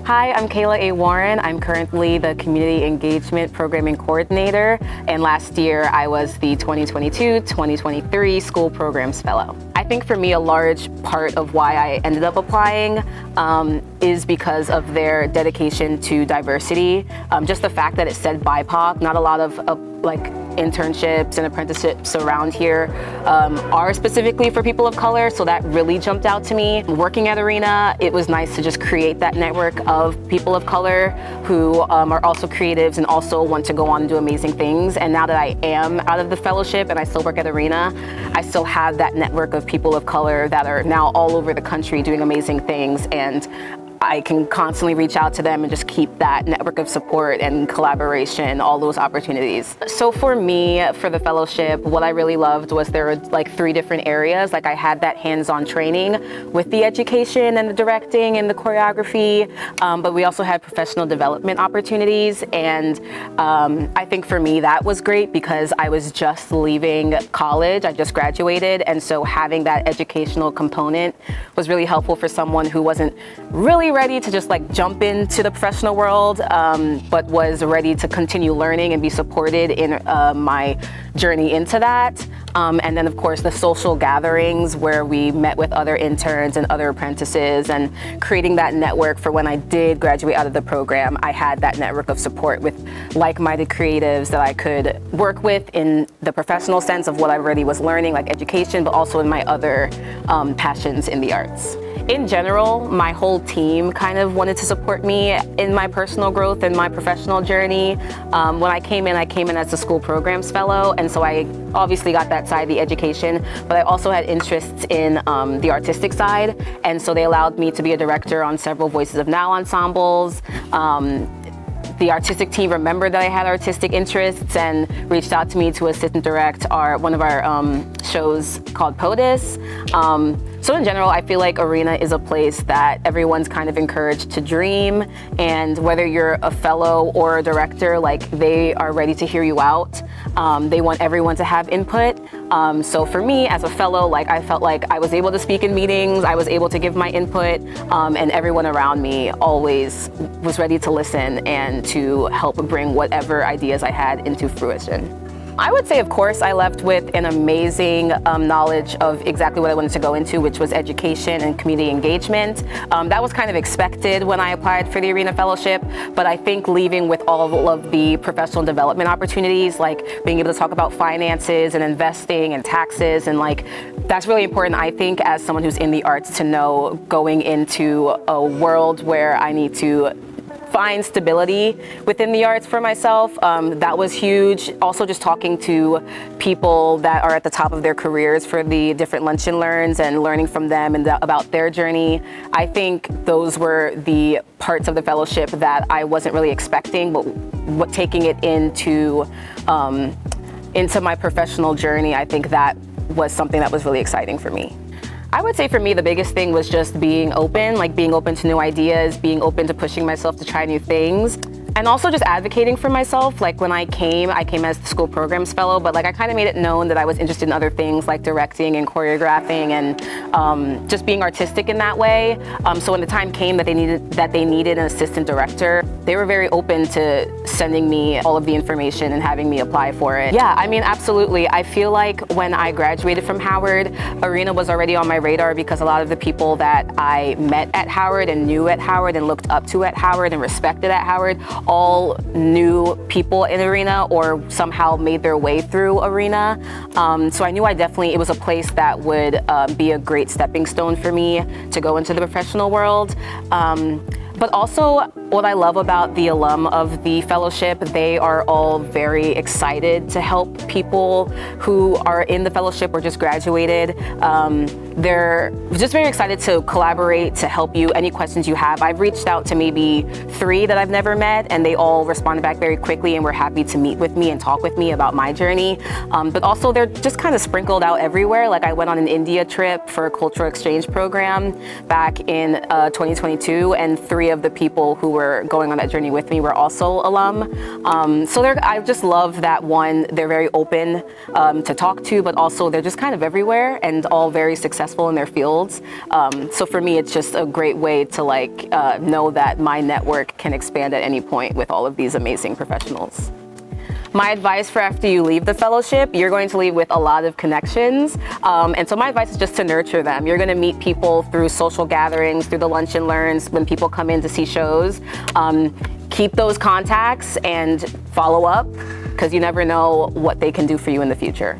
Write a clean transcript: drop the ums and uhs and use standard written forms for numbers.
Hi, I'm Kayla A. Warren. I'm currently the Community Engagement Programming Coordinator, and last year I was the 2022-2023 School Programs Fellow. I think for me a large part of why I ended up applying is because of their dedication to diversity. Just the fact that it said BIPOC, not a lot of internships and apprenticeships around here are specifically for people of color, so that really jumped out to me. Working at Arena, it was nice to just create that network of people of color who are also creatives and also want to go on and do amazing things. And now that I am out of the fellowship and I still work at Arena, I still have that network of people of color that are now all over the country doing amazing things, and I can constantly reach out to them and just keep that network of support and collaboration, all those opportunities. So for me, for the fellowship, what I really loved was there were like 3 different areas. Like I had that hands-on training with the education and the directing and the choreography, but we also had professional development opportunities. And I think for me that was great because I was just leaving college, I just graduated, and so having that educational component was really helpful for someone who wasn't really ready to just like jump into the professional world, but was ready to continue learning and be supported in my journey into that. And then of course the social gatherings where we met with other interns and other apprentices, and creating that network for when I did graduate out of the program, I had that network of support with like-minded creatives that I could work with in the professional sense of what I already was learning, like education, but also in my other passions in the arts. In general, my whole team kind of wanted to support me in my personal growth and my professional journey. When I came in as a School Programs Fellow, and so I obviously got that side, the education, but I also had interests in the artistic side, and so they allowed me to be a director on several Voices of Now ensembles. The artistic team remembered that I had artistic interests and reached out to me to assistant direct one of our shows called POTUS. So in general, I feel like Arena is a place that everyone's kind of encouraged to dream, and whether you're a fellow or a director, like they are ready to hear you out. They want everyone to have input. So for me as a fellow, like I felt like I was able to speak in meetings, I was able to give my input, and everyone around me always was ready to listen and to help bring whatever ideas I had into fruition. I would say, of course, I left with an amazing knowledge of exactly what I wanted to go into, which was education and community engagement. That was kind of expected when I applied for the Arena Fellowship, but I think leaving with all of the professional development opportunities, like being able to talk about finances and investing and taxes, and like that's really important, I think, as someone who's in the arts, to know going into a world where I need to find stability within the arts for myself. That was huge. Also just talking to people that are at the top of their careers for the different lunch and learns and learning from them and about their journey. I think those were the parts of the fellowship that I wasn't really expecting, but taking it into my professional journey, I think that was something that was really exciting for me. I would say for me, the biggest thing was just being open, like being open to new ideas, being open to pushing myself to try new things. And also just advocating for myself. Like when I came as the School Programs Fellow, but like I kind of made it known that I was interested in other things like directing and choreographing and just being artistic in that way. So when the time came that they needed an assistant director, they were very open to sending me all of the information and having me apply for it. Yeah, I mean, absolutely. I feel like when I graduated from Howard, Arena was already on my radar because a lot of the people that I met at Howard and knew at Howard and looked up to at Howard and respected at Howard all knew people in Arena or somehow made their way through Arena. So I knew it was a place that would be a great stepping stone for me to go into the professional world. But also what I love about the alum of the fellowship, they are all very excited to help people who are in the fellowship or just graduated. They're just very excited to collaborate, to help you, any questions you have. I've reached out to maybe 3 that I've never met, and they all responded back very quickly and were happy to meet with me and talk with me about my journey. But also they're just kind of sprinkled out everywhere. Like I went on an India trip for a cultural exchange program back in 2022, and 3 of the people who were going on that journey with me were also alum. So I just love that they're very open to talk to, but also they're just kind of everywhere and all very successful successful in their fields. So for me, it's just a great way to know that my network can expand at any point with all of these amazing professionals. My advice for after you leave the fellowship, you're going to leave with a lot of connections. And so my advice is just to nurture them. You're going to meet people through social gatherings, through the lunch and learns, when people come in to see shows. Keep those contacts and follow up, because you never know what they can do for you in the future.